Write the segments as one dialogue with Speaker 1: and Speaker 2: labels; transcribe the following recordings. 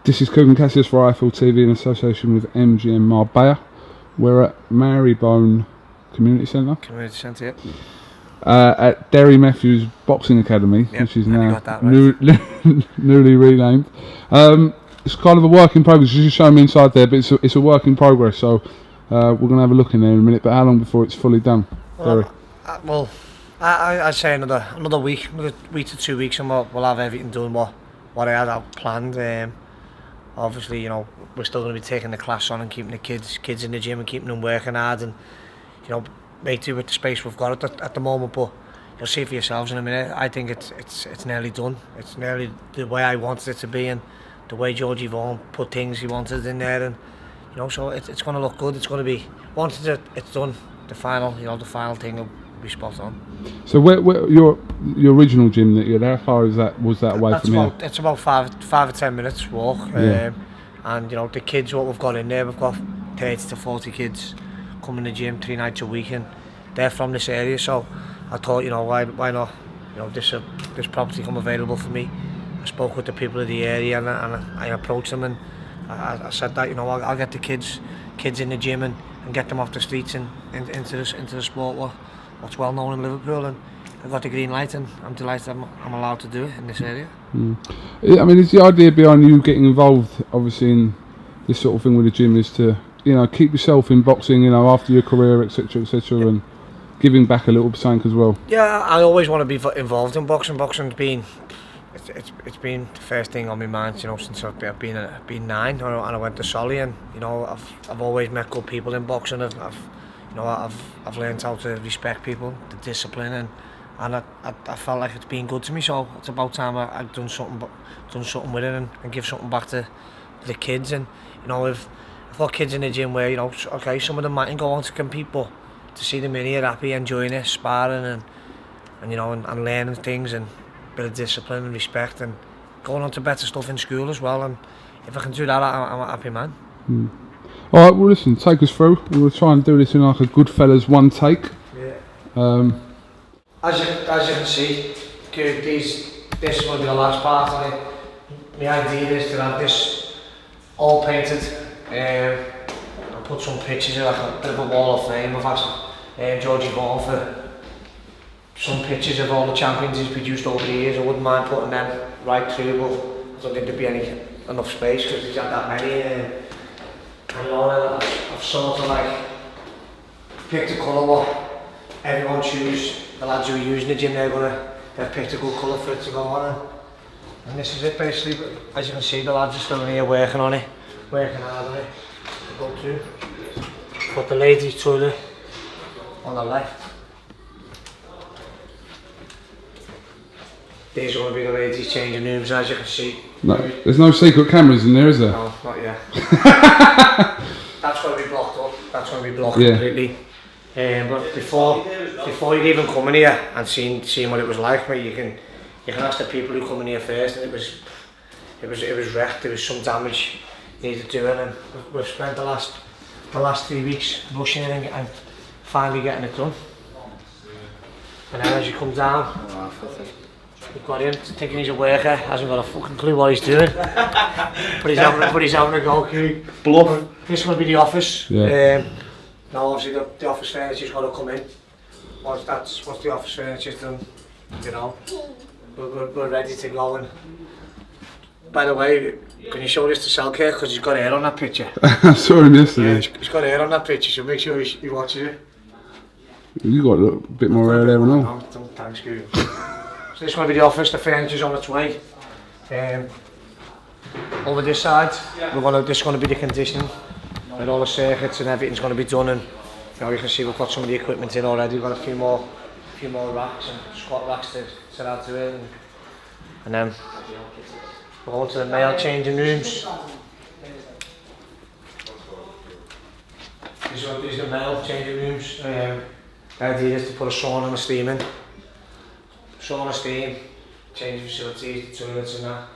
Speaker 1: This is Coogan Cassius for iFL TV in association with MGM Marbella. We're at Marybone Community Centre.
Speaker 2: Community Centre, yep.
Speaker 1: At DERRY Matthews Boxing Academy,
Speaker 2: Yep,
Speaker 1: which is
Speaker 2: and you
Speaker 1: now
Speaker 2: got that right.
Speaker 1: newly renamed. It's kind of a work in progress. You just show me inside there, but it's a work in progress. So we're going to have a look in there in a minute. But how long before it's fully done, DERRY?
Speaker 2: I'd say another week to 2 weeks, and we'll have everything done what I had planned. Obviously, you know, we're still going to be taking the class on and keeping the kids in the gym and keeping them working hard, and you know, make do with the space we've got at the moment. But you'll see for yourselves in a minute. I think it's nearly done. It's nearly the way I wanted it to be, and the way Georgie Vaughan put things he wanted in there, and you know, so it's going to look good. It's going to be once it's done, the final thing will be spot on.
Speaker 1: So where your original gym that you had, how far was that away from here?
Speaker 2: It's about 5 or 10 minutes walk.
Speaker 1: Yeah.
Speaker 2: And you know, the kids what we've got in there, we've got 30 to 40 kids coming to the gym 3 nights a week, and they're from this area. So I thought, you know, why not? You know, this property come available for me. I spoke with the people of the area, and I approached them, and I said that, you know, I'll get the kids in the gym and get them off the streets and into the sport what's well known in Liverpool, and I got the green light, and I'm delighted I'm allowed to do it in this area.
Speaker 1: I mean, is the idea behind you getting involved, obviously, in this sort of thing with the gym, is to, you know, keep yourself in boxing, you know, after your career, etc., yeah, and giving back a little something as well? Yeah,
Speaker 2: I always want to be involved in boxing. Boxing's been it's been the first thing on my mind, you know, since I've been 9, and I went to Solly, and you know, I've always met good people in boxing. I've learned how to respect people, the discipline, and I felt like it's been good to me. So it's about time I've done something with it, and give something back to the kids. And you know, I've got kids in the gym where, you know, okay, some of them mightn't go on to compete, but to see them in here happy, enjoying it, sparring, and you know, and learning things, and a bit of discipline and respect, and going on to better stuff in school as well. And if I can do that, I'm a happy man.
Speaker 1: Alright, well listen, take us through. We'll try and do this in like a Goodfellas one take.
Speaker 2: Yeah. As you can see, this is going to be the last part of it. My idea is to have this all painted. I'll put some pictures in, like a bit of a wall of fame. I've asked Georgie Vaughan for some pictures of all the champions he's produced over the years. I wouldn't mind putting them right through, but I don't think there'd be enough space because he's had that many. And you know, I've sort of like picked a colour what everyone choose. The lads who are using the gym, they've picked a good colour for it to go on, and this is it basically. But as you can see, the lads are still in here working hard on it. Go through. Put the ladies' toilet on the left. These are going to be the ladies' changing rooms, as you can see.
Speaker 1: No, there's no secret cameras in there, is there?
Speaker 2: No, not yet. That's going to be blocked up. That's going to be blocked completely. But before you'd even come in here and seen what it was like, mate, you can ask the people who come in here first, and it was wrecked. There was some damage needed doing, and we've spent the last 3 weeks rushing and finally getting it done. And then as you come down, we've got him thinking he's a worker, hasn't got a fucking clue what he's doing. but he's having a go. Bluff. This is going to be the office.
Speaker 1: Yeah.
Speaker 2: Now obviously the office furniture's got to come in. Once the office furniture's done, you know, we're ready to go. And by the way, can you show this to Selkirk, because he's got hair on that picture?
Speaker 1: I saw him yesterday.
Speaker 2: Yeah, he's got hair on that picture, so make sure he watches it.
Speaker 1: You got a little bit more hair there and all.
Speaker 2: Thanks, Google. So this is going to be the office. The furniture's on its way. Over this side, this is going to be the conditioning, with all the circuits and everything's going to be done. And you know, you can see we've got some of the equipment in already. We've got a few more racks and squat racks to add to it. And then we're going to the male changing rooms. These are the male changing rooms. The idea is to put a sauna and a steam in. Sauna, steam, changing facilities, the toilets and that.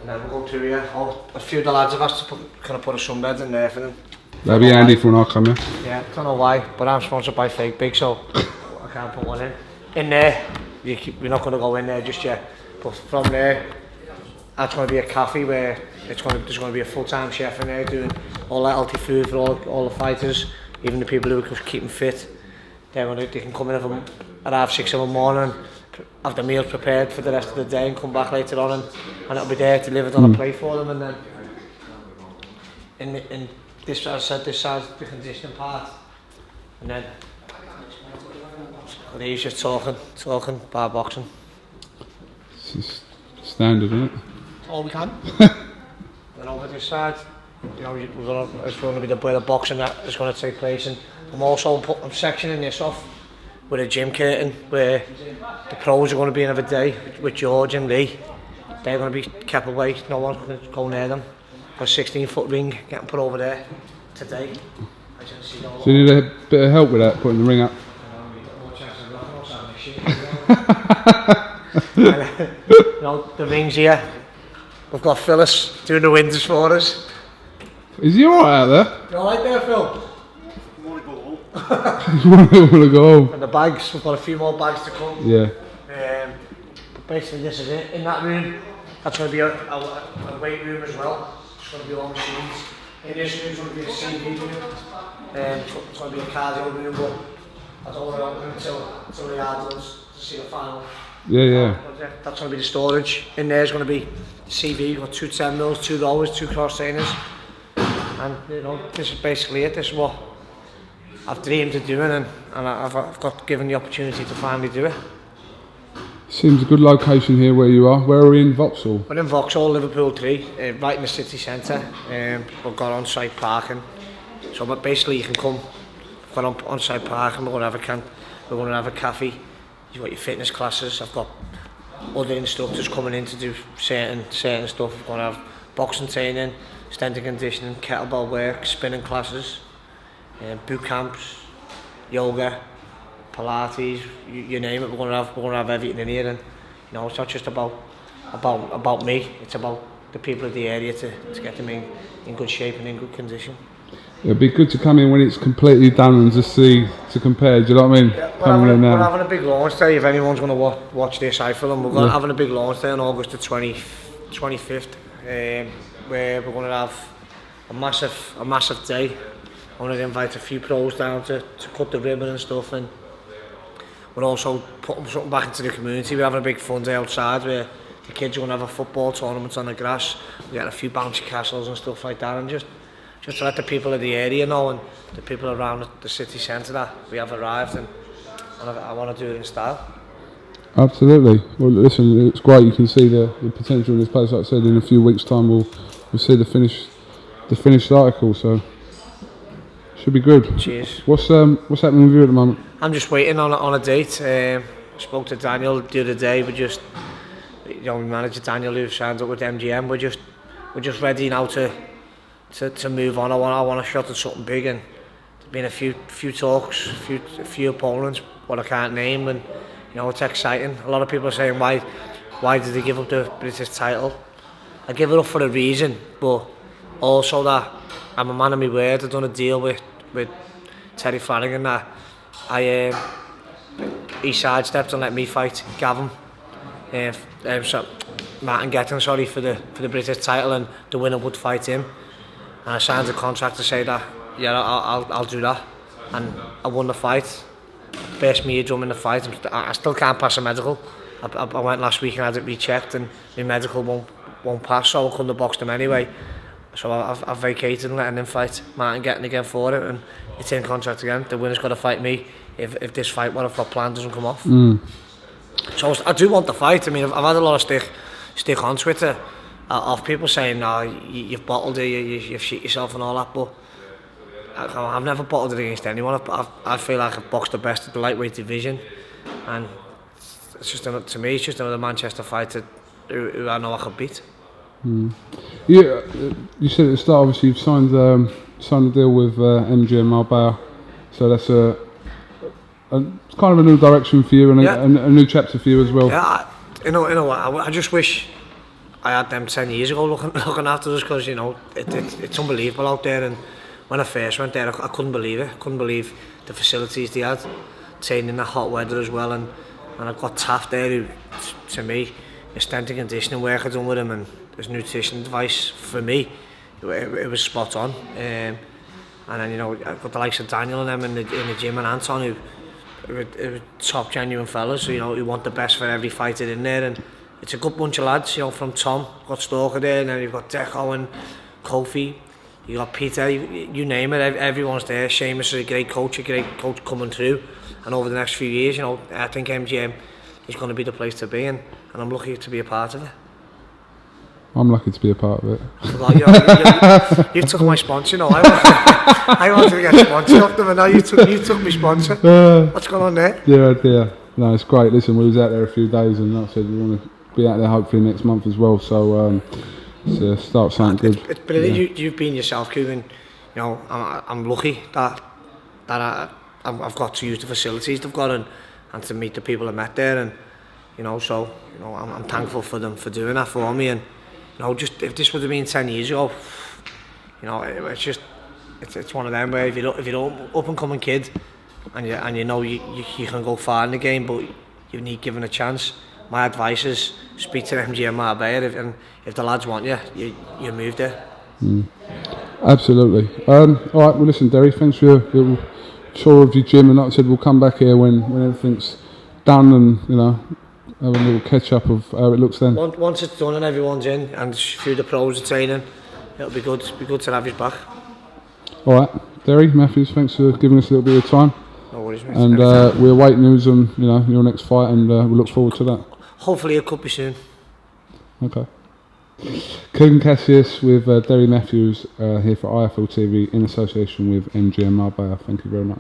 Speaker 2: And then we'll go through here. A few of the lads have asked to put a sunbed in there for them.
Speaker 1: That'd be handy for an outcome, yeah?
Speaker 2: Yeah, don't know why, but I'm sponsored by Fake Big, so I can't put one in. In there, we're not going to go in there just yet, but from there, that's going to be a cafe where there's going to be a full-time chef in there doing all the healthy food for all the fighters, even the people who are just keeping fit. They can come in at 6:30 in the morning, have the meals prepared for the rest of the day and come back later on and it'll be there delivered on a plate for them. And then in this, as I said, this side's the conditioning part, and then he's just talking bar boxing.
Speaker 1: It's just standard, isn't it?
Speaker 2: All we can. And over this side, you know, it's going to be where the boxing that is going to take place, and I'm sectioning this off with a gym curtain where the pros are going to be in every day with George and Lee. They're going to be kept away, no one's going to go near them. Got a 16-foot ring getting put over there today.
Speaker 1: So you need a bit of help with that, putting the ring up?
Speaker 2: You know, the rings here. We've got Phyllis doing the windows for us.
Speaker 1: Is he alright out there?
Speaker 2: You alright there, Phil?
Speaker 3: I want to go home.
Speaker 1: You want to go home?
Speaker 2: And the bags, we've got a few more bags to come.
Speaker 1: Yeah.
Speaker 2: But basically this is it. In that room, that's going to be a weight room as well. It's going to be all machines. In this room, it's going to be a CV room. It's going to be a cardio room, but I don't want to open until the adults to see the final.
Speaker 1: Yeah.
Speaker 2: That's going to be the storage. In there is going to be CV, you've got 2 10 mils, 2 rowers, 2 cross trainers. And you know, this is basically it. This is what I've dreamed of doing, and I've got given the opportunity to finally do it.
Speaker 1: Seems a good location here where you are. Where are we in Vauxhall?
Speaker 2: We're in Vauxhall, Liverpool 3, right in the city centre. We've got on-site parking. So but basically you can come, we've got on-site parking, we're going to have a cafe. You've got your fitness classes. I've got other instructors coming in to do certain stuff. We're going to have boxing training, strength and conditioning, kettlebell work, spinning classes, boot camps, yoga, Pilates, you name it. We're going to have everything in here, and you know, it's not just about me. It's about the people of the area to get them in good shape and in good condition.
Speaker 1: It'd be good to come in when it's completely done and just see to compare. Do you know what I mean?
Speaker 2: Yeah, we're having a big launch day. If anyone's going to watch this iFL, we're having a big launch day on August the 25th, where we're going to have a massive day. I want to invite a few pros down to cut the ribbon and stuff, and we're also putting something back into the community. We're having a big fun day outside where the kids are going to have a football tournament on the grass. We're getting a few bouncy castles and stuff like that, and just to let the people of the area know and the people around the city centre that we have arrived, and I want to do it in style.
Speaker 1: Absolutely. Well, listen, it's great. You can see the potential in this place. Like I said, in a few weeks' time, we'll see the finished article. So should be good.
Speaker 2: Cheers.
Speaker 1: What's happening with you at the moment?
Speaker 2: I'm just waiting on a date. I spoke to Daniel the other day. We just, you know, my manager Daniel, who signed up with MGM. We're just ready now to move on. I want to shot at something big, and there's been a few talks, a few opponents, what I can't name, and you know, it's exciting. A lot of people are saying why did they give up the British title? I give it up for a reason, but also that I'm a man of my word. I've done a deal with Terry Flanagan that he sidestepped and let me fight Gavin, Martin Getton, sorry, for the British title, and the winner would fight him. And I signed a contract to say that, yeah, I'll do that. And I won the fight. First me drum in the fight. I still can't pass a medical. I went last week and had it rechecked, and my medical won't pass, so I couldn't have boxed him anyway. So I've vacated and letting him fight Martin Getton again for it, and it's in contract again. The winner's got to fight me if this fight, what I've got planned, doesn't come off. So I do want the fight. I mean, I've had a lot of stick on Twitter of people saying, "No, you've bottled it, you've shit yourself and all that." But I've never bottled it against anyone. I feel like I've boxed the best of the lightweight division, and it's just to me, it's just another Manchester fighter who I know I could beat.
Speaker 1: Yeah, you said at the start, obviously you've signed a deal with MGM Marbella, so that's it's kind of a new direction for you, and a new chapter for you as well.
Speaker 2: Yeah, you know what? I just wish I had them 10 years ago looking after us, because you know it's unbelievable out there. And when I first went there, I couldn't believe it. I couldn't believe the facilities they had, training in the hot weather as well, and I've got Taft there, who to me strength and conditioning work I done with him and his nutrition advice for me, it was spot on. And then I've got the likes of Daniel and them in the gym, and Anton, who are top genuine fellas, who want the best for every fighter in there, and it's a good bunch of lads, from Tom, got Stalker there, and then you've got Deco and Kofi, you got Peter, you name it, everyone's there. Seamus is a great coach coming through, and over the next few years, I think MGM is going to be the place to be, and I'm lucky to be a part of it.
Speaker 1: I'm lucky to be a part of it.
Speaker 2: You took my sponsor, I wanted to get sponsored off them, and now you took my sponsor. What's going on there?
Speaker 1: Yeah. No, it's great. Listen, we was out there a few days, and like I said, we want to be out there hopefully next month as well. So start something good.
Speaker 2: It's brilliant. Yeah. You've been yourself, Cuban. I'm lucky that I've got to use the facilities they've got and to meet the people I met there, and I'm thankful for them for doing that for me. And just if this would have been 10 years ago, it's one of them where if you're an up and coming kid and you can go far in the game, but you need given a chance. My advice is speak to MGM Marbella, and if the lads want you move there.
Speaker 1: Absolutely. All right. Well, listen, Derry, thanks for your little tour of your gym, and like I said, we'll come back here when everything's done, and have a little catch up of how it looks then.
Speaker 2: Once it's done and everyone's in, and through the pros are training, it'll be good. It'll be good to have you back.
Speaker 1: All right, Derry Matthews, thanks for giving us a little bit of time.
Speaker 2: No worries, mate.
Speaker 1: And we await news on your next fight, and we look forward to that.
Speaker 2: Hopefully it could be soon.
Speaker 1: Okay. Kugan Cassius with Derry Matthews here for iFL TV in association with MGM Marbella. Thank you very much.